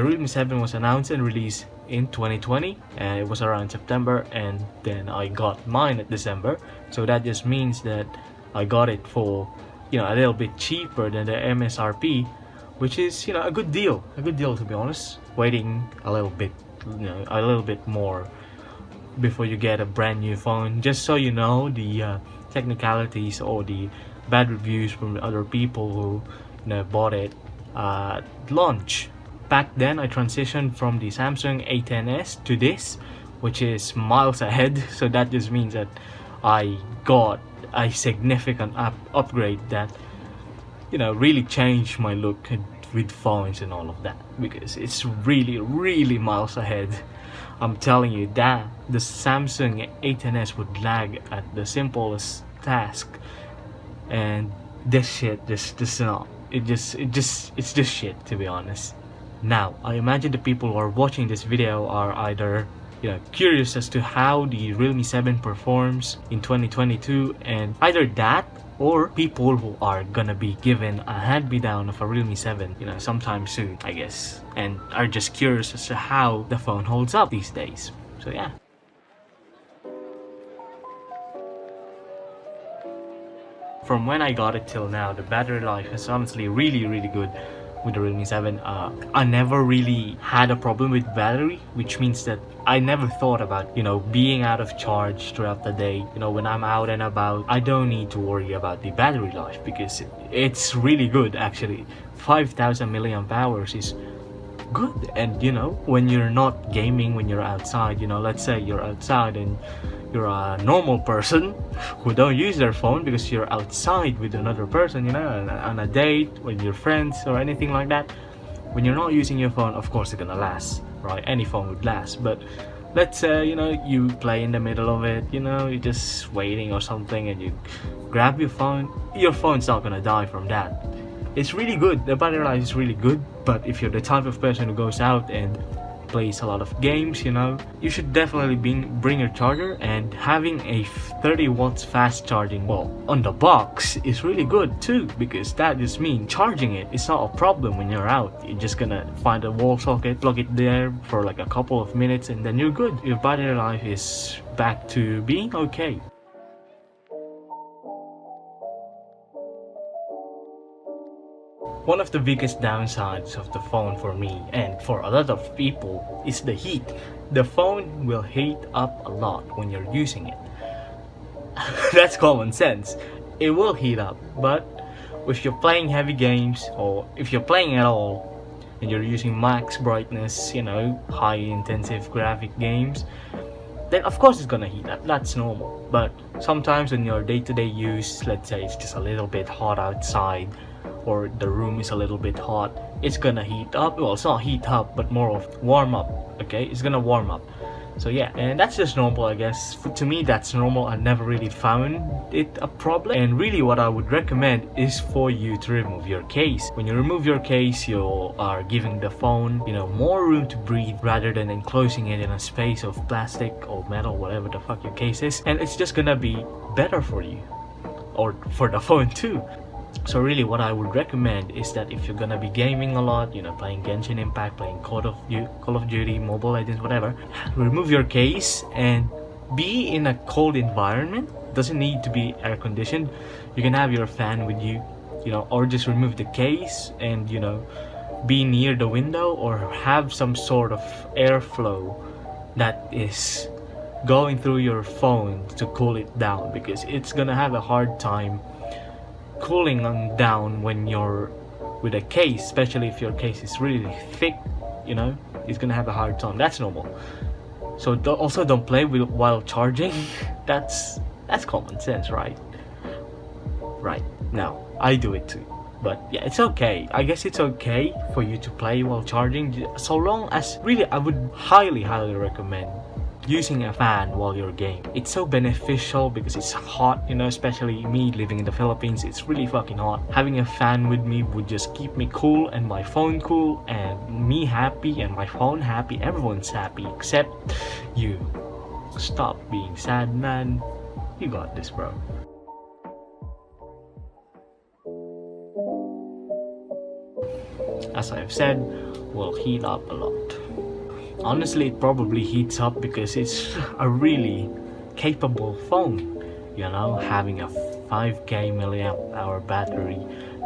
The Realme 7 was announced and released in 2020, and it was around September, and then I got mine at December. So that just means that I got it for, a little bit cheaper than the MSRP, which is, a good deal. A good deal, to be honest. Waiting a little bit, a little bit more before you get a brand new phone. Just so you know the technicalities or the bad reviews from other people who bought it at launch. Back then, I transitioned from the Samsung A10s to this, which is miles ahead. So that just means that I got a significant upgrade that really changed my look with phones and all of that, because it's really miles ahead. I'm telling you that the Samsung A10s would lag at the simplest task, and this shit just not. It's just shit, to be honest. Now, I imagine the people who are watching this video are either curious as to how the Realme 7 performs in 2022, and either that or people who are gonna be given a hand-me-down of a Realme 7 sometime soon, I guess, and are just curious as to how the phone holds up these days. So yeah. From when I got it till now, the battery life is honestly really good with the Realme 7. I never really had a problem with battery, which means that I never thought about being out of charge throughout the day. When I'm out and about, I don't need to worry about the battery life, because it's really good actually. 5,000 milliamp hours is good. And when you're not gaming, when you're outside, let's say you're outside and you're a normal person who don't use their phone because you're outside with another person, on a date with your friends or anything like that. When you're not using your phone, of course it's gonna last, right? Any phone would last. But let's say you play in the middle of it, you're just waiting or something, and you grab your phone's not gonna die from that. It's really good. The battery life is really good. But if you're the type of person who goes out and plays a lot of games, you should definitely bring your charger. And having a 30 watts fast charging on the box is really good too, because that just means charging it is not a problem when you're out. You're just gonna find a wall socket, plug it there for like a couple of minutes, and then you're good. Your battery life is back to being okay. One of the biggest downsides of the phone for me and for a lot of people is the heat. The phone will heat up a lot when you're using it. That's common sense. It will heat up, but if you're playing heavy games, or if you're playing at all and you're using max brightness, high intensive graphic games, then of course it's gonna heat up. That's normal. But sometimes when your day-to-day use, let's say it's just a little bit hot outside, or the room is a little bit hot, it's gonna heat up. Well, it's not heat up, but more of warm up. Okay, it's gonna warm up. So yeah, and that's just normal, I guess. To me, that's normal. I never really found it a problem. And really what I would recommend is for you to remove your case. When you remove your case, you are giving the phone more room to breathe, rather than enclosing it in a space of plastic or metal, whatever the fuck your case is. And it's just gonna be better for you, or for the phone too. So really what I would recommend is that if you're gonna be gaming a lot, playing Genshin Impact, playing Call of Duty, Mobile Legends, whatever, remove your case and be in a cold environment. Doesn't need to be air conditioned. You can have your fan with you, or just remove the case and be near the window, or have some sort of airflow that is going through your phone to cool it down, because it's gonna have a hard time cooling down when you're with a case, especially if your case is really thick. It's gonna have a hard time. That's normal. So also don't play while charging. That's common sense, right? Now I do it too, but yeah, it's okay. I guess it's okay for you to play while charging, so long as really I would highly recommend using a fan while you're gaming. It's so beneficial because it's hot, especially me living in the Philippines. It's really fucking hot. Having a fan with me would just keep me cool, and my phone cool, and me happy, and my phone happy. Everyone's happy except you. Stop being sad, man. You got this, bro. as I've said, will heat up a lot. Honestly, it probably heats up because it's a really capable phone. Having a 5K milliamp hour battery,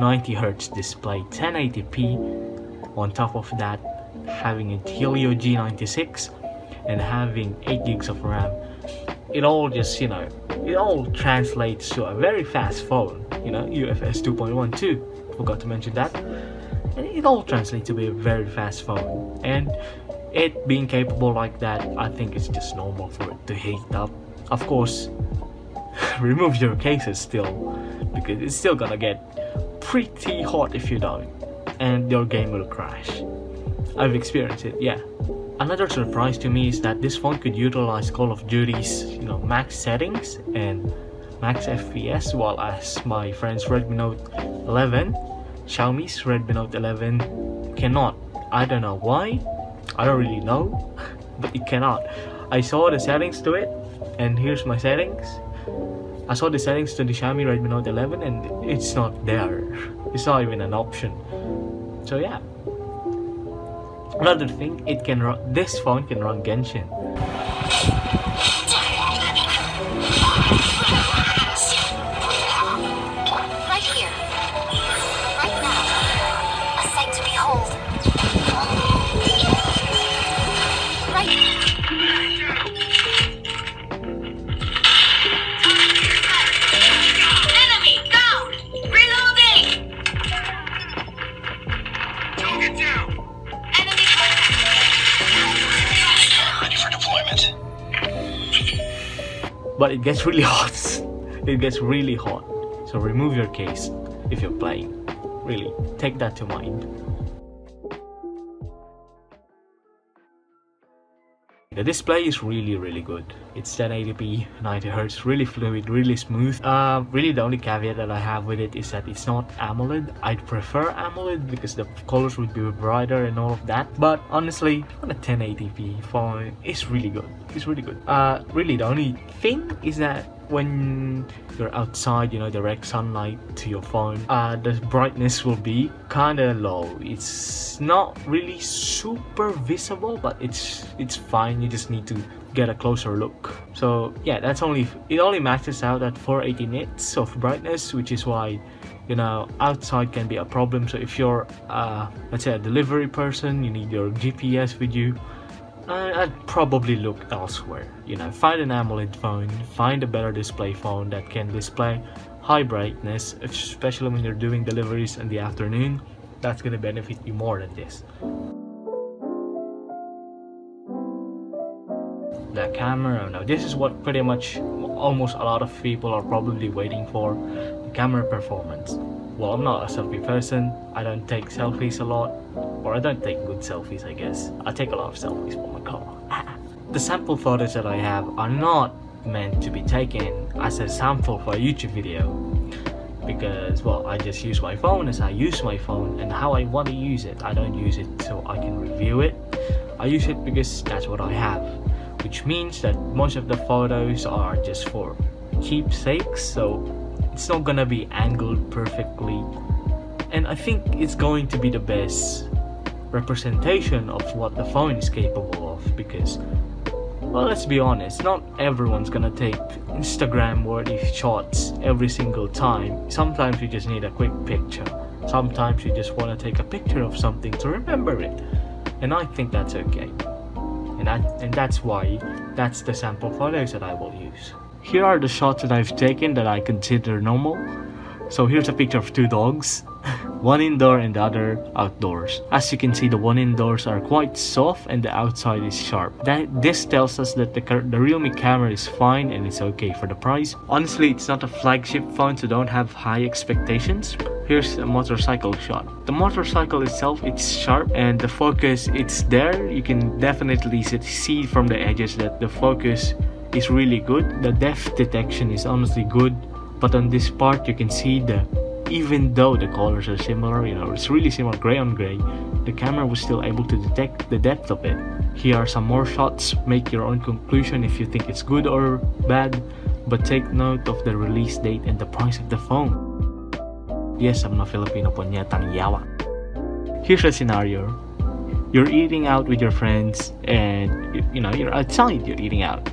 90Hz display, 1080p. On top of that, having a Helio G96 and having 8 gigs of RAM. It all just, it all translates to a very fast phone. UFS 2.1 too. Forgot to mention that. And it all translates to be a very fast phone. And it being capable like that, I think it's just normal for it to heat up. Of course, remove your cases still, because it's still gonna get pretty hot if you don't, and your game will crash. I've experienced it, yeah. Another surprise to me is that this phone could utilize Call of Duty's, max settings and max FPS, while as my friend's Redmi Note 11, Xiaomi's Redmi Note 11 cannot. I don't know why. I don't really know, but it cannot. I saw the settings to it, and here's my settings. I saw the settings to the Xiaomi Redmi Note 11 and it's not there. It's not even an option. So yeah. Another thing, this phone can run Genshin. Right here. Right now. A sight to behold. Enemy down! Reloading! Target down! Enemy ready for deployment. But it gets really hot. It gets really hot. So remove your case if you're playing. Really, take that to mind. The display is really good. It's 1080p, 90Hz, really fluid, really smooth. Really the only caveat that I have with it is that it's not AMOLED. I'd prefer AMOLED because the colors would be brighter and all of that. But honestly, on a 1080p phone, it's really good. It's really good. Really the only thing is that when you're outside, direct sunlight to your phone, the brightness will be kinda low. It's not really super visible, but it's fine. You just need to get a closer look. So yeah, it only maxes out at 480 nits of brightness, which is why outside can be a problem. So if you're let's say a delivery person, you need your GPS with you, I'd probably look elsewhere. Find an AMOLED phone, find a better display phone that can display high brightness, especially when you're doing deliveries in the afternoon. That's gonna benefit you more than this. The camera, now this is what pretty much almost a lot of people are probably waiting for, the camera performance. Well, I'm not a selfie person. I don't take selfies a lot, or I don't take good selfies, I guess. I take a lot of selfies for my car. The sample photos that I have are not meant to be taken as a sample for a YouTube video, because, well, I just use my phone as I use my phone and how I want to use it. I don't use it so I can review it. I use it because that's what I have, which means that most of the photos are just for keepsakes, so it's not gonna be angled perfectly, and I think it's going to be the best representation of what the phone is capable of, because, well, let's be honest, not everyone's gonna take Instagram worthy shots every single time. Sometimes you just need a quick picture. Sometimes you just want to take a picture of something to remember it, and I think that's okay. And that's why that's the sample photos that I will use. Here are the shots that I've taken that I consider normal. So here's a picture of two dogs, one indoor and the other outdoors. As you can see, the one indoors are quite soft and the outside is sharp. This tells us that the Realme camera is fine and it's okay for the price. Honestly, it's not a flagship phone, so don't have high expectations. Here's a motorcycle shot. The motorcycle itself, it's sharp and the focus, it's there. You can definitely see from the edges that the focus is really good. The depth detection is honestly good, but on this part you can see even though the colors are similar, it's really similar, gray on gray, the camera was still able to detect the depth of it. Here are some more shots. Make your own conclusion if you think it's good or bad, but take note of the release date and the price of the phone. Yes, I'm not Filipino po, nyatang yawa. Here's a scenario. You're eating out with your friends and you're outside, you're eating out.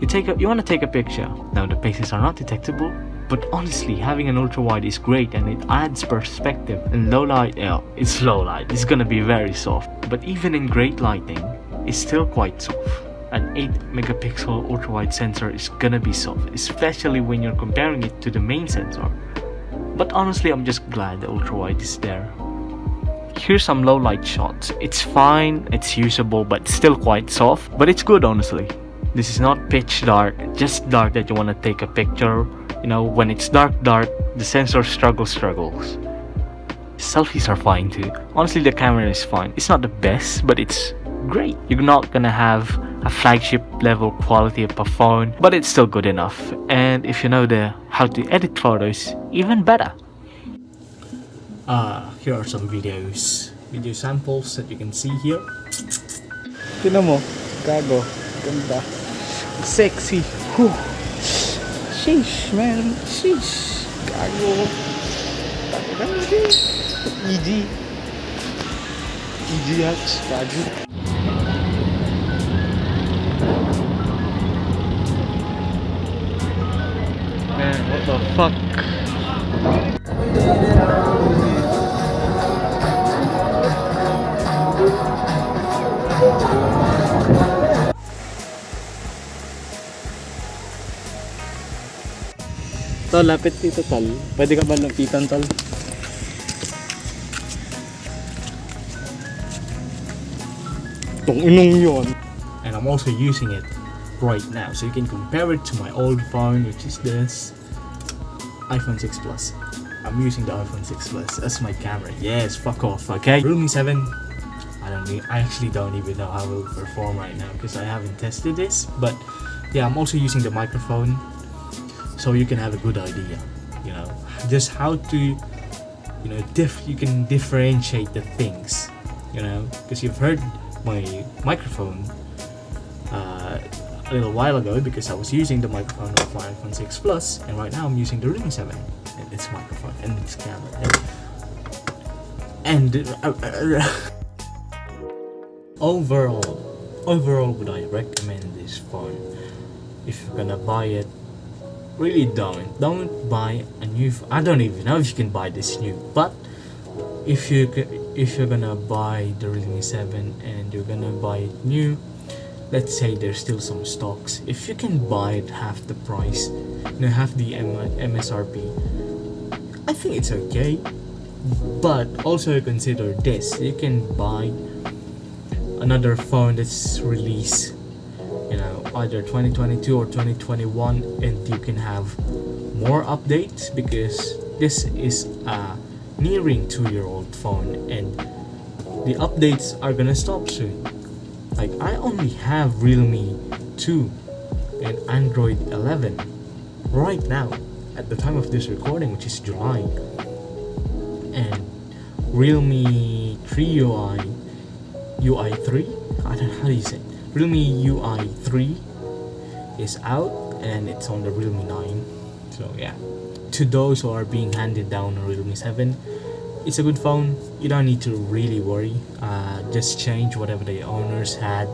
You want to take a picture. Now the faces are not detectable, but honestly having an ultra wide is great and it adds perspective. And low light, it's low light, it's gonna be very soft, but even in great lighting it's still quite soft. An 8 megapixel ultra wide sensor is gonna be soft, especially when you're comparing it to the main sensor. But honestly I'm just glad the ultra wide is there. Here's some low light shots. It's fine, it's usable, but still quite soft, but it's good honestly. This is not pitch dark, just dark that you want to take a picture. When it's dark, the sensor struggles. Selfies are fine too. Honestly, the camera is fine. It's not the best, but it's great. You're not gonna have a flagship level quality of a phone, but it's still good enough. And if you know how to edit photos, even better. Here are some video samples that you can see here. Tignan mo, gago, ganda, sexy. Whew. Sheesh, man, sheesh, gago. EG hats, gago. Man, what the fuck? Tol, lapit dito tol. Pwede ka ba lapitan tol? Tong inong yun. And I'm also using it right now, so you can compare it to my old phone, which is this iPhone 6 Plus. I'm using the iPhone 6 Plus as my camera. Yes, fuck off, okay? Realme 7. I actually don't even know how it will perform right now because I haven't tested this. But yeah, I'm also using the microphone, so you can have a good idea, just how to, you can differentiate the things, because you've heard my microphone a little while ago because I was using the microphone of my iPhone 6 Plus, and right now I'm using the Realme 7 and its microphone and its camera. And overall, would I recommend this phone? If you're gonna buy it, really don't buy a new I don't even know if you can buy this new, but if you're gonna buy the Realme 7 and you're gonna buy it new, let's say there's still some stocks, if you can buy it half the price, half the MSRP, I think it's okay. But also consider this, you can buy another phone that's released either 2022 or 2021, and you can have more updates because this is a nearing 2-year-old phone and the updates are gonna stop soon. Like, I only have Realme 2 and Android 11 right now at the time of this recording, which is July, and Realme 3 UI 3, I don't know how do you say it. Realme UI 3 is out and it's on the Realme 9. So yeah, to those who are being handed down a Realme 7, it's a good phone. You don't need to really worry. Just change whatever the owners had,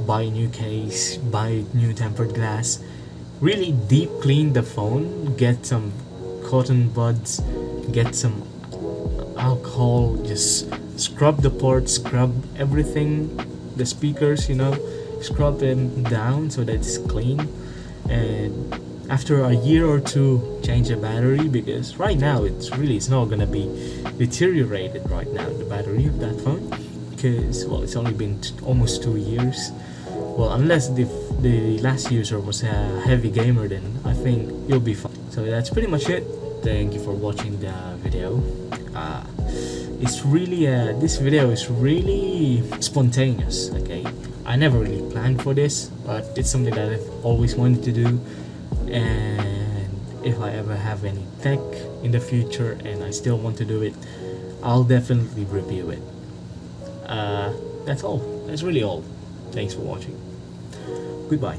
buy a new case, buy new tempered glass, really deep clean the phone, get some cotton buds, get some alcohol, just scrub the ports, scrub everything, the speakers, scrub them down so that it's clean, and after a year or two change the battery, because right now it's not gonna be deteriorated right now, the battery of that phone, because it's only been almost 2 years. Well, unless the last user was a heavy gamer, then I think you'll be fine. So that's pretty much it. Thank you for watching the video. This video is really spontaneous, okay? I never really planned for this, but it's something that I've always wanted to do, and if I ever have any tech in the future and I still want to do it, I'll definitely review it. That's all. That's really all. Thanks for watching. Goodbye.